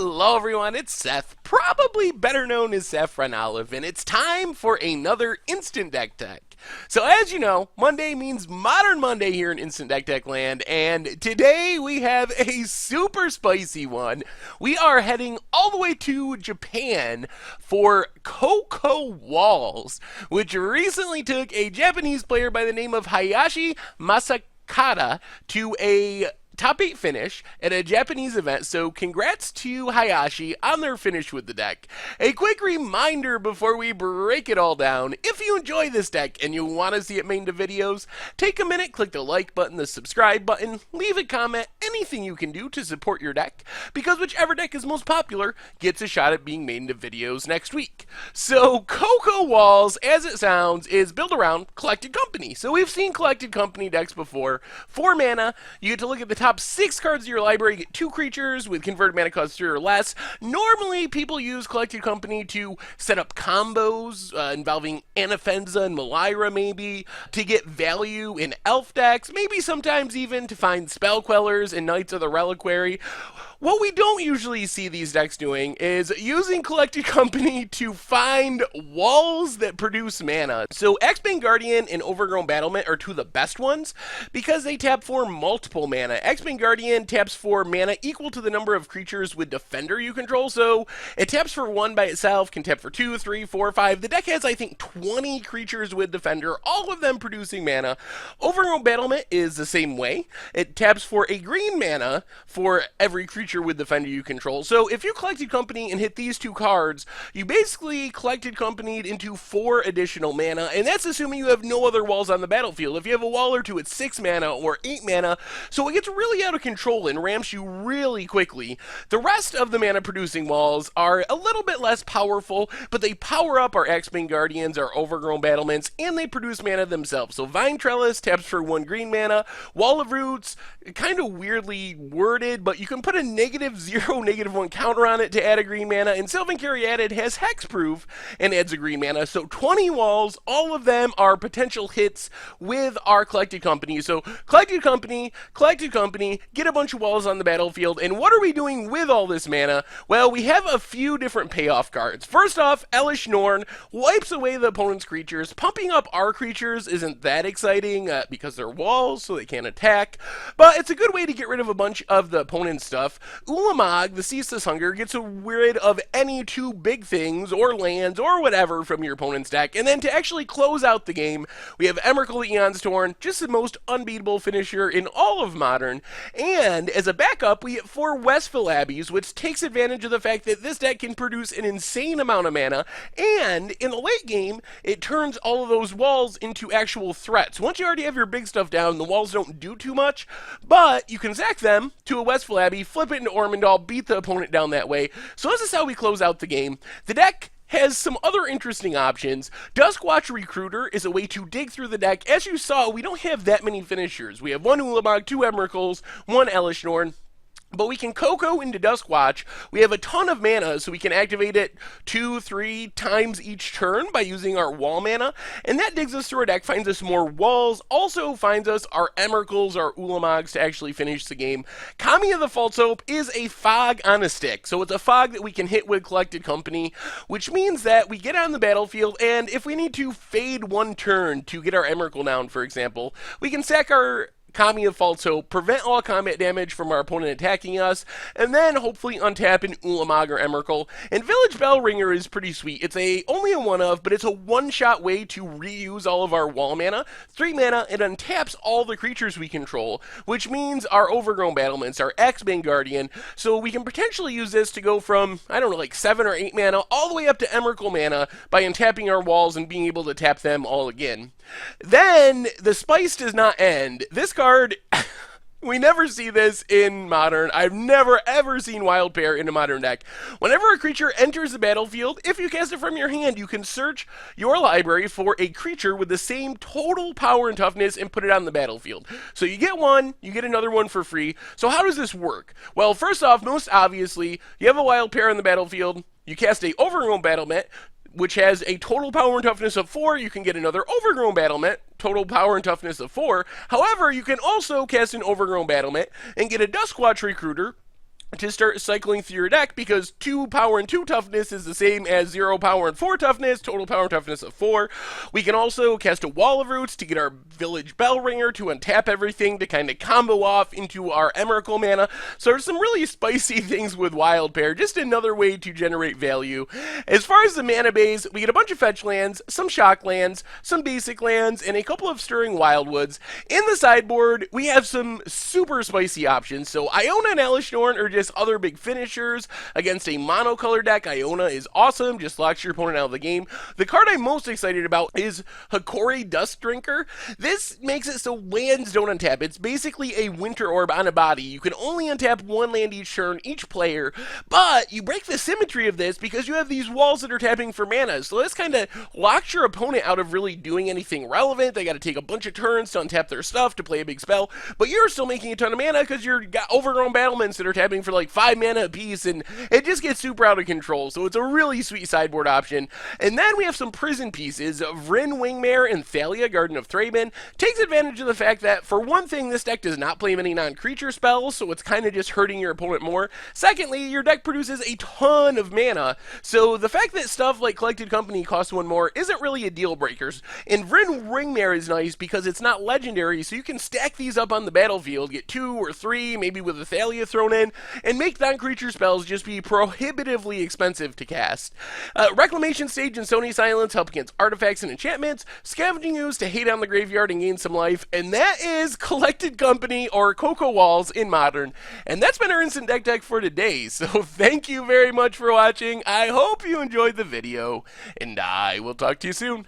Hello everyone, it's Seth, probably better known as Saffron Olive, and it's time for another Instant Deck Tech. So as you know, Monday means Modern Monday here in Instant Deck Tech land, and today we have a super spicy one. We are heading all the way to Japan for CoCo Walls, which recently took a Japanese player by the name of Hayashi Masakata to a top 8 finish at a Japanese event, so congrats to Hayashi on their finish with the deck. A quick reminder before we break it all down, if you enjoy this deck and you want to see it made into videos, take a minute, click the like button, the subscribe button, leave a comment, anything you can do to support your deck, because whichever deck is most popular gets a shot at being made into videos next week. So CoCo Walls, as it sounds, is built around Collected Company. So we've seen Collected Company decks before. 4 mana, you get to look at the top 6 cards of your library, get 2 creatures with converted mana cost 3 or less. Normally, people use Collected Company to set up combos involving Anafenza and Malira, maybe, to get value in elf decks, maybe sometimes even to find Spell Quellers and Knights of the Reliquary. What we don't usually see these decks doing is using Collected Company to find walls that produce mana. So X-Bane Guardian and Overgrown Battlement are 2 of the best ones because they tap for multiple mana. X-Bane Guardian taps for mana equal to the number of creatures with Defender you control, so it taps for 1 by itself, can tap for 2, 3, 4, 5. The deck has, I think, 20 creatures with Defender, all of them producing mana. Overgrown Battlement is the same way. It taps for a green mana for every creature with Defender you control. So if you Collected Company and hit these 2 cards, you basically Collected Companied into 4 additional mana, and that's assuming you have no other walls on the battlefield. If you have a wall or 2, it's 6 mana or 8 mana, so it gets really out of control and ramps you really quickly. The rest of the mana producing walls are a little bit less powerful, but they power up our X-Bane Guardians, our Overgrown Battlements, and they produce mana themselves. So Vine Trellis taps for 1 green mana, Wall of Roots, kind of weirdly worded, but you can put a -0, -1 counter on it to add a green mana, and Sylvan Caryatid has Hexproof and adds a green mana. So 20 walls, all of them are potential hits with our Collected Company. So Collected Company, get a bunch of walls on the battlefield, and what are we doing with all this mana? Well, we have a few different payoff cards. First off, Elesh Norn wipes away the opponent's creatures. Pumping up our creatures isn't that exciting because they're walls, so they can't attack, but it's a good way to get rid of a bunch of the opponent's stuff. Ulamog, the Ceaseless Hunger, gets rid of any 2 big things, or lands, or whatever from your opponent's deck. And then to actually close out the game, we have Emrakul, Aeons Torn, just the most unbeatable finisher in all of Modern. And as a backup, we get 4 Westville Abbeys, which takes advantage of the fact that this deck can produce an insane amount of mana, and in the late game, it turns all of those walls into actual threats. Once you already have your big stuff down, the walls don't do too much, but you can zack them to a Westville Abbey, flip it into Ormondal, beat the opponent down that way. So this is how we close out the game. The deck has some other interesting options. Duskwatch Recruiter is a way to dig through the deck. As you saw, we don't have that many finishers. We have 1 Ulamog, 2 Emrakuls, 1 Elesh Norn. But we can CoCo into Duskwatch. We have a ton of mana, so we can activate it 2, 3 times each turn by using our wall mana. And that digs us through our deck, finds us more walls, also finds us our Emrakuls, our Ulamogs to actually finish the game. Kami of the False Hope is a fog on a stick. So it's a fog that we can hit with Collected Company, which means that we get on the battlefield, and if we need to fade 1 turn to get our Emrakul down, for example, we can sack our Kami of False Hope, prevent all combat damage from our opponent attacking us, and then hopefully untap an Ulamog or Emrakul. And Village Bell Ringer is pretty sweet. It's only a 1-of, but it's a 1-shot way to reuse all of our wall mana. 3 mana, it untaps all the creatures we control, which means our Overgrown Battlements, our X-Bane Guardian, so we can potentially use this to go from, I don't know, like 7 or 8 mana, all the way up to Emrakul mana by untapping our walls and being able to tap them all again. Then, the spice does not end. This card, we never see this in Modern. I've never ever seen Wild Pair in a Modern deck. Whenever a creature enters the battlefield, if you cast it from your hand, you can search your library for a creature with the same total power and toughness and put it on the battlefield. So you get one, you get another one for free. So how does this work? Well, first off, most obviously, you have a Wild Pair on the battlefield, you cast a Overgrown Battlement, which has a total power and toughness of 4. You can get another Overgrown Battlement, total power and toughness of 4. However, you can also cast an Overgrown Battlement and get a Duskwatch Recruiter, to start cycling through your deck, because 2 power and 2 toughness is the same as 0 power and 4 toughness, total power and toughness of 4. We can also cast a Wall of Roots to get our Village Bell Ringer to untap everything to kind of combo off into our Emrakul mana. So there's some really spicy things with Wild Pair, just another way to generate value. As far as the mana base, we get a bunch of fetch lands, some shock lands, some basic lands, and a couple of Stirring Wildwoods. In the sideboard, we have some super spicy options. So Iona and Aeons Torn are just other big finishers. Against a monocolor deck, Iona is awesome, just locks your opponent out of the game. The card I'm most excited about is Hokori Dusk Drinker. This makes it so lands don't untap. It's basically a Winter Orb on a body. You can only untap 1 land each turn, each player, but you break the symmetry of this because you have these walls that are tapping for mana. So this kind of locks your opponent out of really doing anything relevant. They got to take a bunch of turns to untap their stuff to play a big spell, but you're still making a ton of mana because you're got overgrown battlements that are tapping for like 5 mana a piece, and it just gets super out of control. So it's a really sweet sideboard option. And then we have some prison pieces. Vryn Wingmare and Thalia, Garden of Thraben, takes advantage of the fact that, for one thing, this deck does not play many non-creature spells, so it's kind of just hurting your opponent more. Secondly, your deck produces a ton of mana, so the fact that stuff like Collected Company costs 1 more isn't really a deal breaker. And Vryn Wingmare is nice because it's not legendary, so you can stack these up on the battlefield, get 2 or 3, maybe with a Thalia thrown in, and make non-creature spells just be prohibitively expensive to cast. Reclamation Stage and Sony Silence help against artifacts and enchantments. Scavenging Ooze to hate on the graveyard and gain some life. And that is Collected Company, or CoCo Walls in Modern. And that's been our Instant Deck Tech for today. So thank you very much for watching. I hope you enjoyed the video, and I will talk to you soon.